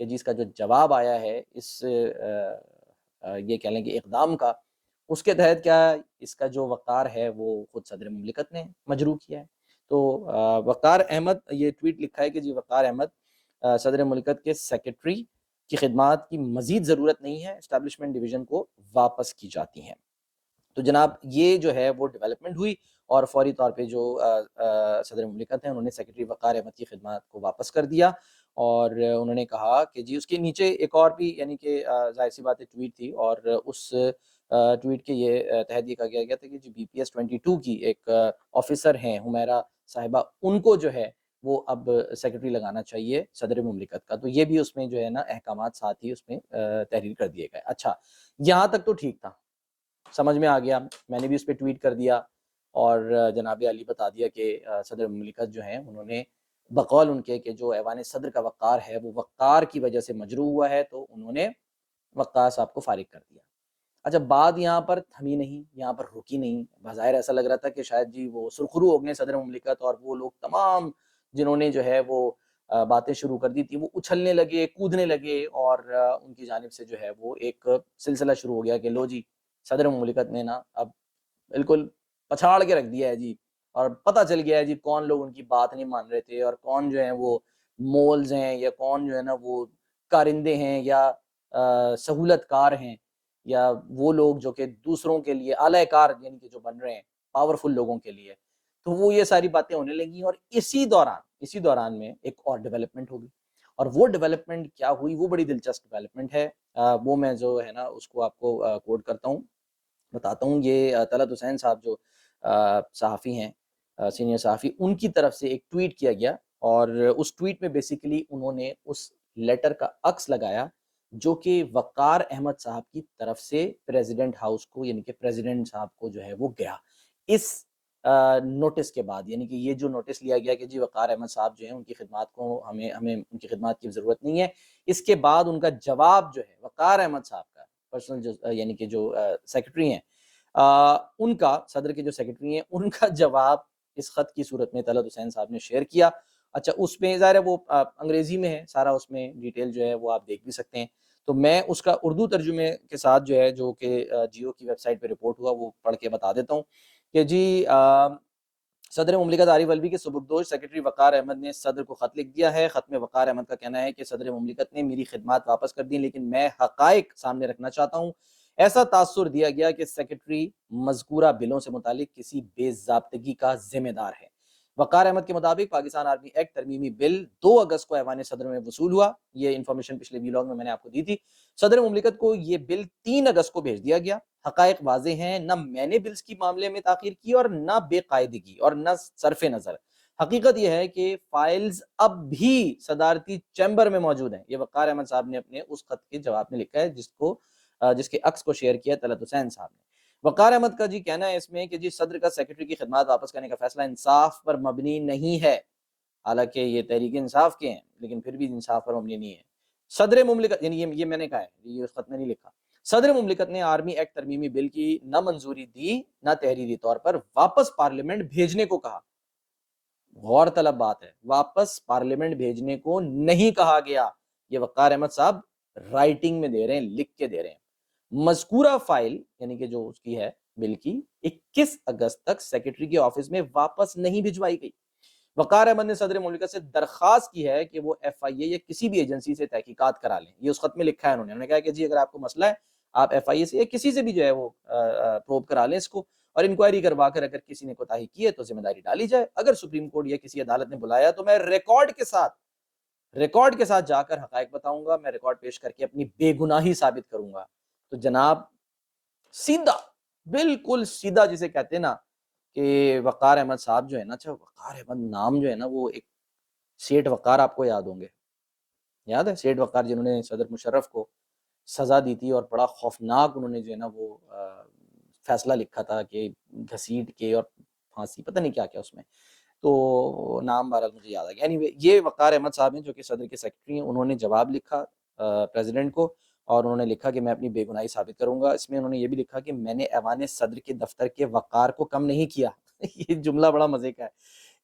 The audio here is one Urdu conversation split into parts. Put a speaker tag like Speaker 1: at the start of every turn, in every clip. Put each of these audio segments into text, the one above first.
Speaker 1: کہ جس کا جو جواب آیا ہے اس یہ کہہ لیں کہ اقدام کا، اس کے تحت کیا اس کا جو وقار ہے وہ خود صدر مملکت نے مجروح کیا ہے۔ تو وقار احمد یہ ٹویٹ لکھا ہے کہ جی وقار احمد صدر مملکت کے سیکرٹری کی خدمات کی مزید ضرورت نہیں ہے، اسٹیبلشمنٹ ڈویژن کو واپس کی جاتی ہیں۔ تو جناب یہ جو ہے وہ ڈیولپمنٹ ہوئی اور فوری طور پہ جو صدر مملکت ہیں انہوں نے سیکرٹری وقار احمد کی خدمات کو واپس کر دیا، اور انہوں نے کہا کہ جی اس کے نیچے ایک اور بھی یعنی کہ ظاہر سی بات ہے ٹویٹ تھی، اور اس ٹویٹ کے یہ تحت یہ کہا گیا تھا کہ جی بی پی ایس 22 کی ایک آفیسر ہیں حمیرہ صاحبہ، ان کو جو ہے وہ اب سیکرٹری لگانا چاہیے صدر مملکت کا۔ تو یہ بھی اس میں جو ہے نا احکامات ساتھ ہی اس میں تحریر کر دیے گئے۔ اچھا یہاں تک تو ٹھیک تھا، سمجھ میں آ گیا، میں نے بھی اس پہ ٹویٹ کر دیا اور جناب علی بتا دیا کہ صدر مملکت جو ہیں انہوں نے بقول ان کے کہ جو ایوان صدر کا وقار ہے وہ وقار کی وجہ سے مجروح ہوا ہے، تو انہوں نے وقار صاحب کو فارغ کر دیا۔ اچھا بات یہاں پر تھمی نہیں، یہاں پر رکی نہیں، بظاہر ایسا لگ رہا تھا کہ شاید جی وہ سرخرو ہو گئے صدر مملکت، اور وہ لوگ تمام جنہوں نے جو ہے وہ باتیں شروع کر دی تھی وہ اچھلنے لگے، کودنے لگے، اور ان کی جانب سے جو ہے وہ ایک سلسلہ شروع ہو گیا کہ لو جی صدر مملکت نے نا اب بالکل پچھاڑ کے رکھ دیا ہے جی، اور پتہ چل گیا ہے جی کون لوگ ان کی بات نہیں مان رہے تھے، اور کون جو ہیں وہ مولز ہیں، یا کون جو ہے نا وہ کارندے ہیں، یا سہولت کار ہیں، یا وہ لوگ جو کہ دوسروں کے لیے اعلی کار یعنی کہ جو بن رہے ہیں پاورفل لوگوں کے لیے۔ تو وہ یہ ساری باتیں ہونے لگیں، اور اسی دوران میں ایک اور ڈیولپمنٹ ہوگی، اور وہ ڈیولپمنٹ کیا ہوئی وہ بڑی دلچسپ ڈیولپمنٹ ہے۔ وہ میں جو ہے نا اس کو آپ کو کوٹ کرتا ہوں، بتاتا ہوں۔ یہ طلعت حسین صاحب جو صحافی ہیں، سینئر صحافی، ان کی طرف سے ایک ٹویٹ کیا گیا، اور اس ٹویٹ میں بیسیکلی انہوں نے اس لیٹر کا عکس لگایا جو کہ وقار احمد صاحب کی طرف سے پریزیڈنٹ ہاؤس کو یعنی کہ پریزیڈنٹ صاحب کو جو ہے وہ گیا اس نوٹس کے بعد، یعنی کہ یہ جو نوٹس لیا گیا کہ جی وقار احمد صاحب جو ہیں ان کی خدمات کو ہمیں ان کی خدمات کی ضرورت نہیں ہے، اس کے بعد ان کا جواب جو ہے وقار احمد صاحب کا پرسنل جو یعنی کہ جو سیکرٹری ہیں ان کا، صدر کے جو سیکرٹری ہیں ان کا جواب اس خط کی صورت میں طلعت حسین صاحب نے شیئر کیا۔ اچھا اس میں ظاہر ہے وہ انگریزی میں ہے سارا، اس میں ڈیٹیل جو ہے وہ آپ دیکھ بھی سکتے ہیں، تو میں اس کا اردو ترجمے کے ساتھ جو ہے جو کہ جیو کی ویب سائٹ پہ رپورٹ ہوا وہ پڑھ کے بتا دیتا ہوں کہ جی صدر مملکت عارف الوی کے سبکدوش سیکرٹری وقار احمد نے صدر کو خط لکھ دیا ہے۔ خط میں وقار احمد کا کہنا ہے کہ صدر مملکت نے میری خدمات واپس کر دی، لیکن میں حقائق سامنے رکھنا چاہتا ہوں۔ ایسا تاثر دیا گیا کہ سیکرٹری مذکورہ بلوں سے متعلق کسی بے ضابطگی کا ذمہ دار ہے۔ وقار احمد کے مطابق پاکستان آرمی ایکٹ ترمیمی بل 2 اگست کو ایوان صدر میں وصول ہوا، یہ انفارمیشن پچھلے ویلاگ میں نے آپ کو دی تھی۔ صدر مملکت کو یہ بل 3 اگست کو بھیج دیا گیا۔ حقائق واضح ہیں، نہ میں نے بلز کی معاملے میں تاخیر کی اور نہ بے قاعدگی اور نہ صرف نظر۔ حقیقت یہ ہے کہ فائلز اب بھی صدارتی چیمبر میں موجود ہیں۔ یہ وقار احمد صاحب نے اپنے اس خط کے جواب میں لکھا ہے جس کے عکس کو شیئر کیا طلعت حسین صاحب نے۔ وقار احمد کا جی کہنا ہے اس میں کہ جی صدر کا سیکرٹری کی خدمات واپس کرنے کا فیصلہ انصاف پر مبنی نہیں ہے، حالانکہ یہ تحریک انصاف کے ہیں لیکن پھر بھی انصاف پر مبنی نہیں ہے۔ صدر مملکت یعنی یہ میں نے کہا ہے، یہ اس خط میں نہیں لکھا۔ صدر مملکت نے آرمی ایکٹ ترمیمی بل کی نہ منظوری دی نہ تحریری طور پر واپس پارلیمنٹ بھیجنے کو کہا۔ غور طلب بات ہے، واپس پارلیمنٹ بھیجنے کو نہیں کہا گیا، یہ وقار احمد صاحب رائٹنگ میں دے رہے ہیں، لکھ کے دے رہے ہیں۔ مذکورہ فائل یعنی کہ جو اس کی ہے بل کی 21 اگست تک سیکرٹری کے آفس میں واپس نہیں بھجوائی گئی۔ وقار احمد نے صدر مملکت سے درخواست کی ہے کہ وہ ایف آئی اے یا کسی بھی ایجنسی سے تحقیقات کرا لیں، یہ اس خط میں لکھا ہے انہوں نے کہا کہ جی اگر آپ کو مسئلہ ہے آپ ایف آئی اے سے یا کسی سے بھی جو ہے وہ پروب کرا لیں اس کو، اور انکوائری کروا کر اگر کسی نے کوتاہی کی ہے تو ذمہ داری ڈالی جائے۔ اگر سپریم کورٹ یا کسی عدالت نے بلایا تو میں ریکارڈ کے ساتھ جا کر حقائق بتاؤں گا، میں ریکارڈ پیش کر کے اپنی بے گناہی ثابت کروں گا۔ تو جناب سیدھا، بالکل سیدھا جسے کہتے ہیں نا کہ وقار احمد صاحب جو ہے نا، اچھا وقار احمد نام جو ہے نا وہ ایک سیٹھ وقار آپ کو یاد ہوں گے، یاد ہے سیٹھ وقار جنہوں نے صدر مشرف کو سزا دی تھی اور بڑا خوفناک انہوں نے جو ہے نا وہ فیصلہ لکھا تھا کہ گھسیٹ کے اور پھانسی پتہ نہیں کیا کیا اس میں، تو نام بہرحال مجھے یاد آ گیا۔ اینی یہ وقار احمد صاحب ہیں جو کہ صدر کے سیکرٹری ہیں، انہوں نے جواب لکھا پریزیڈنٹ کو، اور انہوں نے لکھا کہ میں اپنی بے گناہی ثابت کروں گا۔ اس میں انہوں نے یہ بھی لکھا کہ میں نے ایوان صدر کے دفتر کے وقار کو کم نہیں کیا یہ جملہ بڑا مزے کا ہے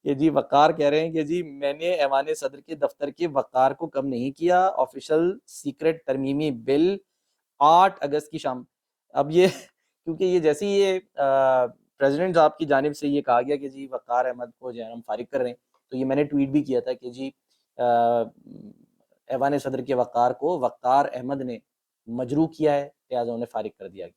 Speaker 1: کہ جی وقار کہہ رہے ہیں کہ جی میں نے ایوان صدر کے دفتر کے وقار کو کم نہیں کیا، آفیشل سیکرٹ ترمیمی بل 8 اگست کی شام. اب یہ کیونکہ یہ جیسے ہی یہ پریزیڈنٹ صاحب کی جانب سے یہ کہا گیا کہ جی وقار احمد کو جو ہے ہم فارغ کر رہے ہیں، تو یہ میں نے ٹویٹ بھی کیا تھا کہ جی ایوان صدر کے وقار کو وقار احمد نے مجروح کیا ہے، لہٰذا انہیں فارغ کر دیا گیا.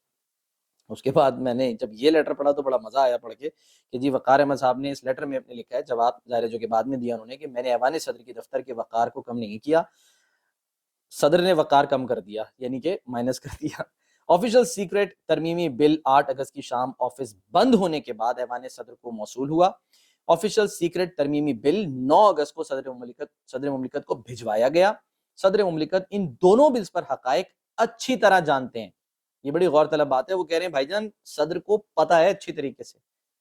Speaker 1: اس کے بعد میں نے جب یہ لیٹر پڑھا تو بڑا مزہ آیا پڑھ کے کہ جی وقار احمد صاحب نے اس لیٹر میں اپنے لکھا ہے، جواب ظاہر ہے جو کہ بعد میں دیا انہوں نے، کہ میں نے ایوان صدر کے دفتر کے وقار کو کم نہیں کیا، صدر نے وقار کم کر دیا، یعنی کہ مائنس کر دیا. آفیشل سیکرٹ ترمیمی بل 8 اگست کی شام آفس بند ہونے کے بعد ایوان صدر کو موصول ہوا. آفیشل سیکرٹ ترمیمی بل 9 اگست کو صدر مملکت کو بھجوایا گیا. صدر مملکت ان دونوں بلز پر حقائق اچھی طرح جانتے ہیں. یہ بڑی غور طلب بات ہے، وہ کہہ رہے ہیں بھائی جان صدر کو پتہ ہے اچھی طریقے سے،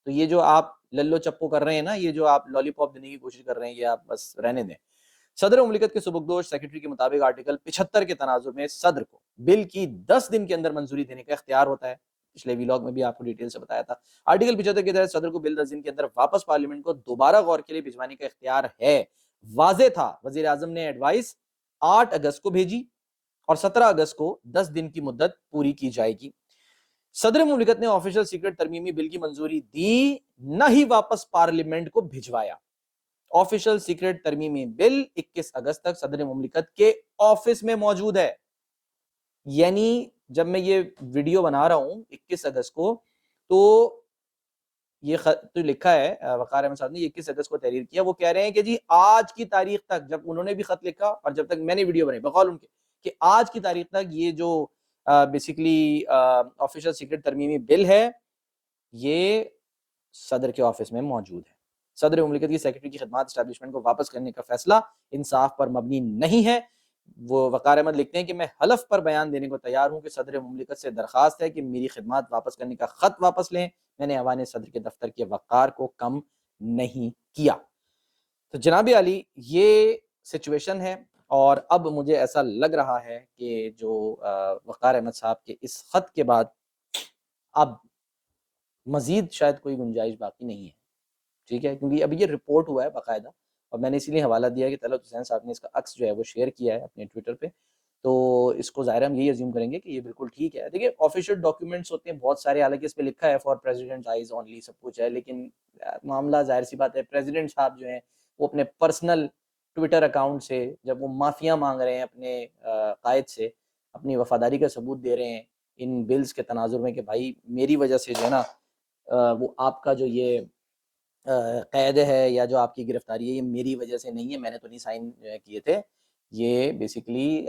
Speaker 1: تو یہ جو آپ للو چپو کر رہے ہیں نا، یہ جو آپ لالی پاپ دینے کی کوشش کر رہے ہیں، یہ آپ بس رہنے دیں. صدر مملکت کے سبکدوش سیکرٹری کے مطابق آرٹیکل 75 کے تناظر میں صدر کو بل کی 10 دن کے اندر منظوری دینے کا اختیار ہوتا ہے. پچھلے ویلاگ میں بھی آپ کو ڈیٹیل سے بتایا تھا. آرٹیکل 75 کے تحت صدر کو بل 10 دن کے اندر واپس پارلیمنٹ کو دوبارہ غور کے لیے بھجوانے کا اختیار ہے. واضح تھا وزیر اعظم نے ایڈوائس 8 اگست کو بھیجی اور 17 اگست کو 10 دن کی مدت پوری کی جائے گی. صدر مملکت نے آفیشل سیکرٹ ترمیمی بل کی منظوری دی، نہ ہی واپس پارلیمنٹ کو بھجوایا. آفیشل سیکرٹ ترمیمی بل 21 اگست تک صدر مملکت کے آفس میں موجود ہے. یعنی جب میں یہ ویڈیو بنا رہا ہوں 21 اگست کو، تو یہ خط تو لکھا ہے وقار احمد صاحب نے، 21 اگست کو تحریر کیا. وہ کہہ رہے ہیں کہ جی آج کی تاریخ تک، جب انہوں نے بھی خط لکھا اور جب تک میں نے ویڈیو بنائی بقول ان کے، کہ آج کی تاریخ تک یہ جو بیسیکلی آفیشل سیکرٹ ترمیمی بل ہے یہ صدر کے آفس میں موجود ہے. صدر مملکت کی سیکرٹری کی خدمات اسٹیبلشمنٹ کو واپس کرنے کا فیصلہ انصاف پر مبنی نہیں ہے. وہ وقار احمد لکھتے ہیں کہ میں حلف پر بیان دینے کو تیار ہوں کہ صدر مملکت سے درخواست ہے کہ میری خدمات واپس کرنے کا خط واپس لیں. میں نے ایوان صدر کے دفتر کے وقار کو کم نہیں کیا. تو جناب عالی یہ سچویشن ہے، اور اب مجھے ایسا لگ رہا ہے کہ جو وقار احمد صاحب کے اس خط کے بعد اب مزید شاید کوئی گنجائش باقی نہیں ہے. ٹھیک ہے، کیونکہ ابھی یہ رپورٹ ہوا ہے باقاعدہ، اور میں نے اسی لیے حوالہ دیا کہ طلعت حسین صاحب نے اس کا عکس جو ہے وہ شیئر کیا ہے اپنے ٹویٹر پہ، تو اس کو ظاہر ہم یہی ازیوم کریں گے کہ یہ بالکل ٹھیک ہے. دیکھیے آفیشیل ڈاکیومنٹس ہوتے ہیں بہت سارے، حالانکہ اس پہ لکھا ہے فار پریزیڈنٹ آئیز اونلی، سب کچھ ہے، لیکن معاملہ ظاہر سی بات ہے پریزیڈنٹ صاحب جو ہیں وہ اپنے پرسنل ٹویٹر اکاؤنٹ سے جب وہ معافیاں مانگ رہے ہیں اپنے قائد سے، اپنی وفاداری کا ثبوت دے رہے ہیں ان بلز کے تناظر میں کہ بھائی میری وجہ سے جو ہے نا وہ آپ کا جو یہ قید ہے یا جو آپ کی گرفتاری ہے یہ میری وجہ سے نہیں ہے، میں نے تو نہیں سائن کیے تھے، یہ بیسیکلی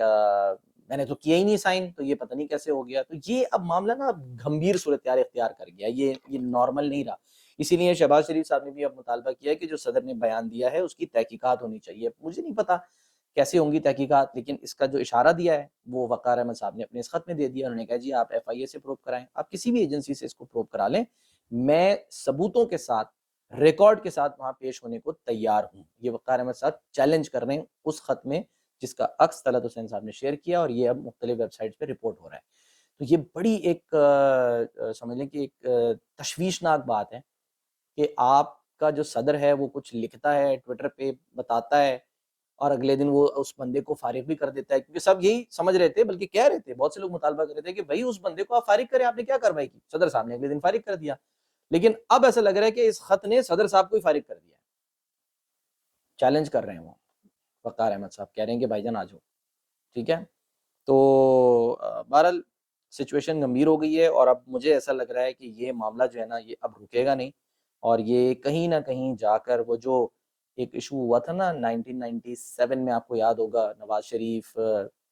Speaker 1: میں نے تو کیا ہی نہیں سائن، تو یہ پتہ نہیں کیسے ہو گیا. تو یہ اب معاملہ نا گھمبیر صورتحال اختیار کر گیا، یہ نارمل نہیں رہا. اسی لیے شہباز شریف صاحب نے بھی اب مطالبہ کیا ہے کہ جو صدر نے بیان دیا ہے اس کی تحقیقات ہونی چاہیے. مجھے نہیں پتا کیسے ہوں گی تحقیقات، لیکن اس کا جو اشارہ دیا ہے وہ وقار احمد صاحب نے اپنے اس خط میں دے دیا. انہوں نے کہا جی آپ ایف آئی اے سے پروو کرائیں، آپ کسی بھی ایجنسی سے اس کو پروو کرا لیں، میں ثبوتوں کے ساتھ ریکارڈ کے ساتھ وہاں پیش ہونے کو تیار ہوں. یہ وقار احمد صاحب چیلنج کر رہے ہیں اس خط میں جس کا عکس طلعت حسین صاحب نے شیئر کیا، اور یہ اب مختلف ویب سائٹس پہ رپورٹ ہو رہا ہے. تو یہ بڑی ایک سمجھ لیں کہ ایک تشویشناک بات ہے کہ آپ کا جو صدر ہے وہ کچھ لکھتا ہے ٹویٹر پہ بتاتا ہے اور اگلے دن وہ اس بندے کو فارغ بھی کر دیتا ہے. کیونکہ سب یہی سمجھ رہے تھے، بلکہ کہہ رہے تھے، بہت سے لوگ مطالبہ کر رہے تھے کہ بھائی اس بندے کو آپ فارغ کریں، آپ نے کیا کارروائی کی؟ صدر صاحب نے اگلے دن فارغ کر دیا. لیکن اب ایسا لگ رہا ہے کہ اس خط نے صدر صاحب کو ہی فارغ کر دیا. چیلنج کر رہے ہیں وہ وقار احمد صاحب، کہہ رہے ہیں کہ بھائی جان آ جاؤ. ٹھیک ہے، تو بہرحال سچویشن گمبھیر ہو گئی ہے، اور اب مجھے ایسا لگ رہا ہے کہ یہ معاملہ جو ہے نا یہ اب رکے گا نہیں، اور یہ کہیں نہ کہیں جا کر وہ جو ایک ایشو ہوا تھا نا 1997 میں، آپ کو یاد ہوگا، نواز شریف،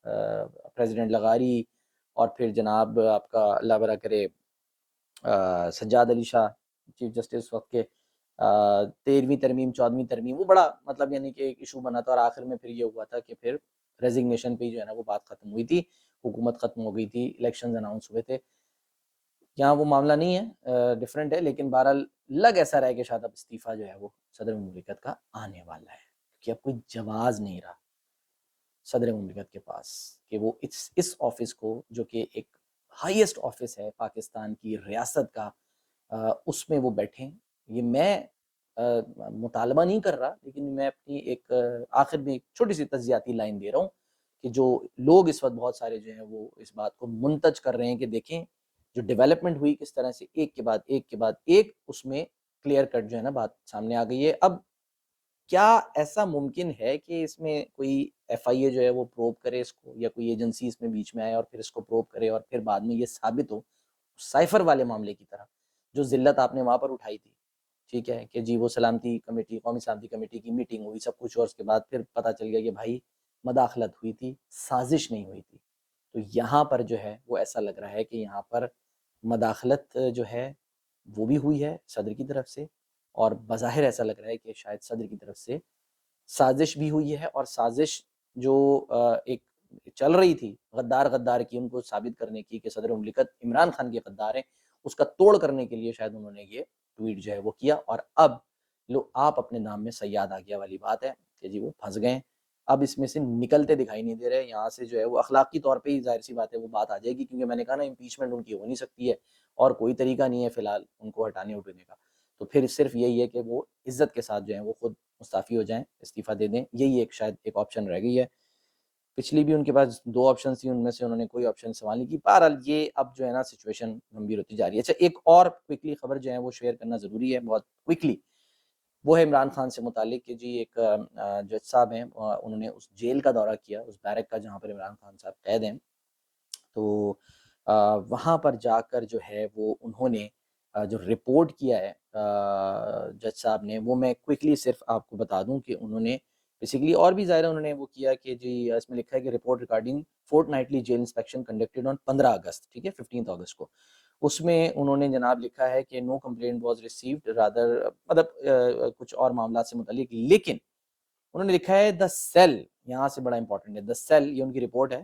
Speaker 1: پریزیڈنٹ لغاری، اور پھر جناب آپ کا اللہ برا کرے سجاد علی شاہ چیف جسٹس وقت کے، 13ویں ترمیم 14ویں ترمیم، وہ بڑا مطلب یعنی کہ ایک ایشو بنا تھا، اور آخر میں پھر یہ ہوا تھا کہ پھر ریزگنیشن پہ جو ہے نا وہ بات ختم ہوئی تھی، حکومت ختم ہو گئی تھی، الیکشنز اناؤنس ہوئے تھے. یہاں وہ معاملہ نہیں ہے، ڈفرینٹ ہے، لیکن بہرحال لگ ایسا رہا ہے کہ شاید اب استعفیٰ جو ہے وہ صدر مملکت کا آنے والا ہے، کہ اب کوئی جواز نہیں رہا صدر مملکت کے پاس کہ وہ اس آفس کو، جو کہ ایک ہائیسٹ آفس ہے پاکستان کی ریاست کا، اس میں وہ بیٹھیں. یہ میں مطالبہ نہیں کر رہا، لیکن میں اپنی ایک آخر میں ایک چھوٹی سی تجزیاتی لائن دے رہا ہوں کہ جو لوگ اس وقت بہت سارے جو ہیں وہ اس بات کو منتج کر رہے ہیں کہ دیکھیں جو ڈیولپمنٹ ہوئی کس طرح سے ایک کے بعد ایک کے بعد ایک، اس میں کلیئر کٹ جو ہے نا بات سامنے آ گئی ہے۔ اب کیا ایسا ممکن ہے کہ اس میں کوئی ایف آئی اے جو ہے وہ پروب کرے اس کو، یا کوئی ایجنسی اس میں بیچ میں آئے اور پھر اس کو پروب کرے اور پھر بعد میں یہ ثابت ہو سائفر والے معاملے کی طرح جو ذلت آپ نے وہاں پر اٹھائی تھی، ٹھیک ہے کہ جی وہ سلامتی کمیٹی، قومی سلامتی کمیٹی کی میٹنگ ہوئی سب کچھ، اور اس کے بعد پھر پتہ چل گیا کہ بھائی مداخلت ہوئی تھی، سازش نہیں ہوئی تھی۔ تو یہاں پر جو ہے وہ ایسا لگ رہا ہے کہ یہاں پر مداخلت جو ہے وہ بھی ہوئی ہے صدر کی طرف سے، اور بظاہر ایسا لگ رہا ہے کہ شاید صدر کی طرف سے سازش بھی ہوئی ہے، اور سازش جو ایک چل رہی تھی غدار غدار کی، ان کو ثابت کرنے کی کہ صدر مملکت عمران خان کے غدار ہیں، اس کا توڑ کرنے کے لیے شاید انہوں نے یہ ٹویٹ جو ہے وہ کیا، اور اب لو آپ اپنے نام میں سیاد آ گیا والی بات ہے کہ جی وہ پھنس گئے، اب اس میں سے نکلتے دکھائی نہیں دے رہے۔ یہاں سے جو ہے وہ اخلاقی طور پہ ہی ظاہر سی بات ہے وہ بات آ جائے گی، کیونکہ میں نے کہا نا امپیچمنٹ ان کی ہو نہیں سکتی ہے اور کوئی طریقہ نہیں ہے فی الحال ان کو ہٹانے اٹھانے کا، تو پھر صرف یہی ہے کہ وہ عزت کے ساتھ جو ہیں وہ خود مستعفی ہو جائیں، استعفیٰ دے دیں، یہی ایک شاید ایک آپشن رہ گئی ہے۔ پچھلی بھی ان کے پاس 2 آپشن تھیں، ان میں سے انہوں نے کوئی آپشن استعمال نہیں کی۔ بہرحال یہ اب جو ہے نا سچویشن گمبھیر ہوتی جا رہی ہے۔ اچھا ایک اور کوئکلی خبر جو ہے وہ شیئر کرنا ضروری ہے بہت کوئکلی، وہ ہے عمران خان سے متعلق کہ جی ایک جج صاحب ہیں، انہوں نے اس جیل کا دورہ کیا، اس بیرک کا جہاں پر عمران خان صاحب قید ہیں، تو وہاں پر جا کر جو ہے وہ انہوں نے جو رپورٹ کیا ہے جج صاحب نے، وہ میں کوئکلی صرف آپ کو بتا دوں کہ انہوں نے بیسیکلی اور بھی ظاہر انہوں نے وہ کیا کہ جی اس میں لکھا ہے کہ report recording fortnightly jail inspection conducted on 15 August, ٹھیک ہے 15 اگست کو، اس میں انہوں نے جناب لکھا ہے کہ نو کمپلینٹ واز ریسیوڈ رادر، مطلب کچھ اور معاملات سے متعلق، لیکن انہوں نے لکھا ہے دا سیل، یہاں سے بڑا امپورٹنٹ ہے دا سیل، یہ ان کی رپورٹ ہے،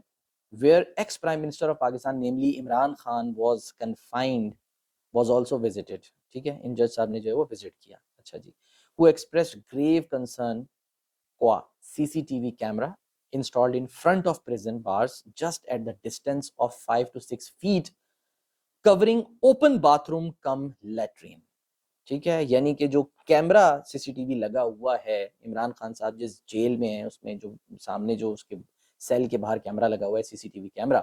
Speaker 1: where ex-Prime Minister of Pakistan namely Imran Khan was confined was also visited، ٹھیک ہے ان جج صاحب نے جو ہے وہ وزٹ کیا، اچھا جی، who expressed grave concern qua CCTV camera installed in front of prison bars just at the distance of 5 to 6 feet covering open bathroom cum latrine، ٹھیک ہے یعنی کہ جو کیمرہ سی سی ٹی وی لگا ہوا ہے عمران خان صاحب جس جیل میں ہیں، اس میں جو سامنے جو اس کے سیل کے باہر کیمرہ لگا ہوا ہے سی سی ٹی وی کیمرہ،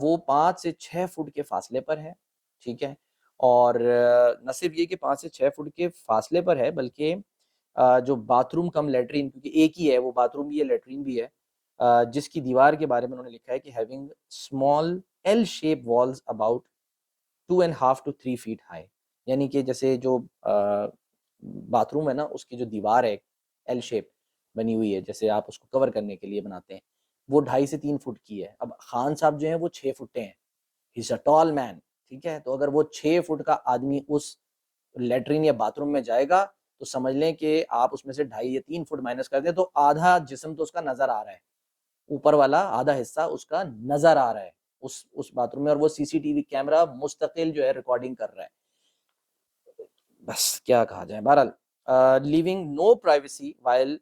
Speaker 1: وہ 5 سے 6 فٹ کے فاصلے پر ہے، ٹھیک ہے، اور نہ صرف یہ کہ 5 سے 6 فٹ کے فاصلے پر ہے، بلکہ جو باتھ روم کم لیٹرین، کیونکہ ایک ہی ہے وہ باتھ روم بھی ہے لیٹرین بھی ہے، جس کی دیوار کے بارے میں انہوں نے لکھا ہے کہ having small L shape walls about 2.5 to 3 feet high، یعنی کہ جیسے جو باتھ روم ہے نا اس کی جو دیوار ہے ایل شیپ بنی ہوئی ہے، جیسے آپ اس کو کور کرنے کے لیے بناتے ہیں، وہ 2.5 سے 3 فٹ کی ہے۔ اب خان صاحب جو ہیں وہ 6 فٹے ہیں، ہیز اے ٹال مین، ٹھیک ہے، تو اگر وہ 6 فٹ کا آدمی اس لیٹرین یا باتھ روم میں جائے گا تو سمجھ لیں کہ آپ اس میں سے 2.5 یا 3 فٹ مائنس کر دیں تو آدھا جسم تو اس کا نظر آ رہا ہے، اوپر والا آدھا حصہ اس کا نظر آ رہا ہے اس باتھ روم میں، اور وہ سی سی ٹی وی کیمرہ مستقل جو ہے ریکارڈنگ کر رہا ہے، بس کیا کہا جائے۔ بہرحال لیونگ نو پرائیویسی وائل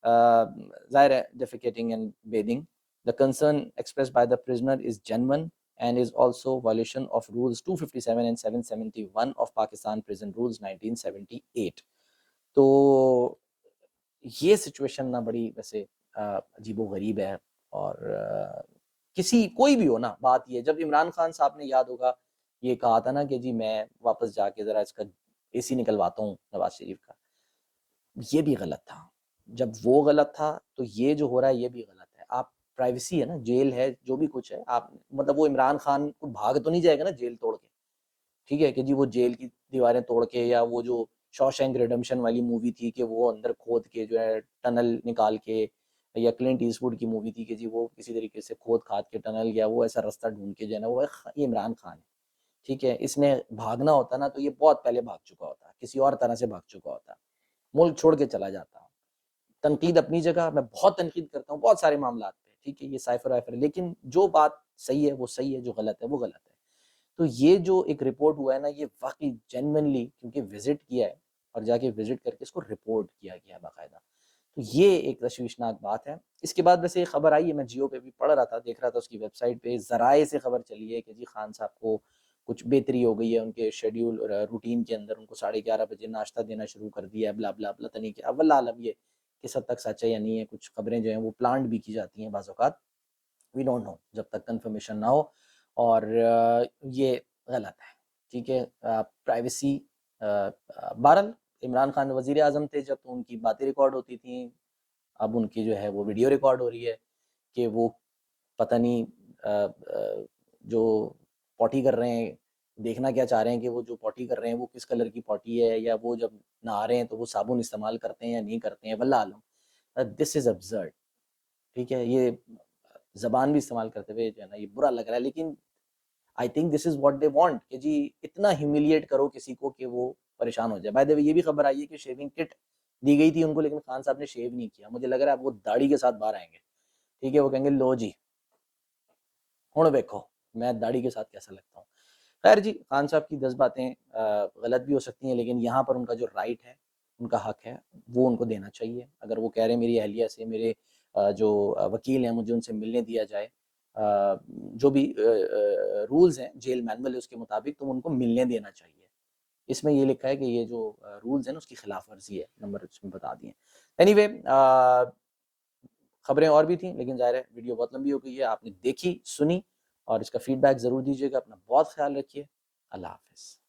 Speaker 1: ظاہر ہے defecating and bathing, the concern expressed by the prisoner is genuine and is also violation of rules 257 and 771 of Pakistan Prison Rules 1978۔ تو یہ سچویشن نا بڑی ویسے عجیب و غریب ہے، اور کسی کوئی بھی ہو نا، بات یہ جب عمران خان صاحب نے یاد ہوگا یہ کہا تھا نا کہ جی میں واپس جا کے ذرا اس کا اے سی نکلواتا ہوں نواز شریف کا، یہ بھی غلط تھا، جب وہ غلط تھا تو یہ جو ہو رہا ہے یہ بھی غلط ہے۔ آپ پرائیویسی ہے نا، جیل ہے جو بھی کچھ ہے، آپ مطلب وہ عمران خان کو بھاگ تو نہیں جائے گا نا جیل توڑ کے، ٹھیک ہے کہ جی وہ جیل کی دیواریں توڑ کے، یا وہ جو شوشینک ریڈمپشن والی مووی تھی کہ وہ اندر کھود کے جو ہے ٹنل نکال کے، یا کلنٹ ایسٹ ووڈ کی مووی تھی کہ جی وہ کسی طریقے سے کھود کھاد کے ٹنل گیا، وہ ایسا راستہ ڈھونڈ کے جو ہے نا، وہ یہ عمران خان ہے، ٹھیک ہے، اس نے بھاگنا ہوتا نا تو یہ بہت پہلے بھاگ چکا ہوتا، کسی اور طرح سے بھاگ چکا ہوتا، ملک چھوڑ کے چلا جاتا۔ تنقید اپنی جگہ، میں بہت تنقید کرتا ہوں بہت سارے معاملات پہ، ٹھیک ہے یہ سائفر وائفر، لیکن جو بات صحیح ہے وہ صحیح ہے، جو غلط ہے وہ غلط ہے۔ تو یہ جو ایک رپورٹ ہوا ہے نا، یہ واقعی جینوینلی کیونکہ وزٹ کیا ہے اور جا کے وزٹ کر کے اس کو رپورٹ کیا گیا ہے باقاعدہ، تو یہ ایک تشویشناک بات ہے۔ اس کے بعد ویسے ایک خبر آئی ہے، میں جیو پہ بھی پڑھ رہا تھا، دیکھ رہا تھا اس کی ویب سائٹ پہ ذرائع سے خبر چلی ہے کہ جی خان صاحب کو کچھ بہتری ہو گئی ہے ان کے شیڈیول روٹین کے اندر، ان کو 11:30 بجے ناشتہ دینا شروع کر دیا ہے، بلا بلا بلا تنی کہ اول عالم یہ کس حد تک سچ ہے یا نہیں ہے. کچھ خبریں جو ہیں وہ پلانٹ بھی کی جاتی ہیں بعض اوقات، وی ڈونٹ نو جب تک کنفرمیشن نہ ہو. اور یہ غلط ہے، ٹھیک ہے. پرائیویسی بہرحال عمران خان وزیر اعظم تھے جب تو ان کی باتیں ریکارڈ ہوتی تھیں، اب ان کی جو ہے وہ ویڈیو ریکارڈ ہو رہی ہے کہ وہ پتہ نہیں جو پوٹی کر رہے ہیں، دیکھنا کیا چاہ رہے ہیں کہ وہ جو پوٹی کر رہے ہیں وہ کس کلر کی پوٹی ہے، یا وہ جب نہا رہے ہیں تو وہ صابن استعمال کرتے ہیں یا نہیں کرتے ہیں، واللہ عالم. دس از ابزرڈ، ٹھیک ہے. یہ زبان بھی استعمال کرتے ہوئے جو ہے نا یہ برا لگ رہا ہے، لیکن I think this is what they want کہ جی اتنا ہیوملیٹ کرو کسی کو کہ وہ پریشان ہو جائے. بائی دا وے یہ بھی خبر آئی ہے کہ شیونگ کٹ دی گئی تھی ان کو، لیکن خان صاحب نے شیو نہیں کیا. مجھے لگ رہا ہے وہ داڑھی کے ساتھ باہر آئیں گے، ٹھیک ہے. وہ کہیں گے لو جی ہوں دیکھو میں داڑھی کے ساتھ کیسا لگتا ہوں. خیر جی، خان صاحب کی 10 باتیں غلط بھی ہو سکتی ہیں، لیکن یہاں پر ان کا جو رائٹ ہے، ان کا حق ہے، وہ ان کو دینا چاہیے. اگر وہ کہہ رہے ہیں میری اہلیہ سے، میرے جو وکیل ہیں مجھے ان سے ملنے دیا جائے، جو بھی رولز ہیں جیل مینول ہے اس کے مطابق، تو ان کو ملنے دینا چاہیے. اس میں یہ لکھا ہے کہ یہ جو رولز ہیں نا اس کی خلاف ورزی ہے، نمبر اس میں بتا دیے. اینی وے خبریں اور بھی تھیں، لیکن ظاہر ہے ویڈیو بہت لمبی ہو گئی ہے. آپ نے دیکھی سنی اور اس کا فیڈ بیک ضرور دیجیے گا. اپنا بہت خیال رکھیے. اللہ حافظ.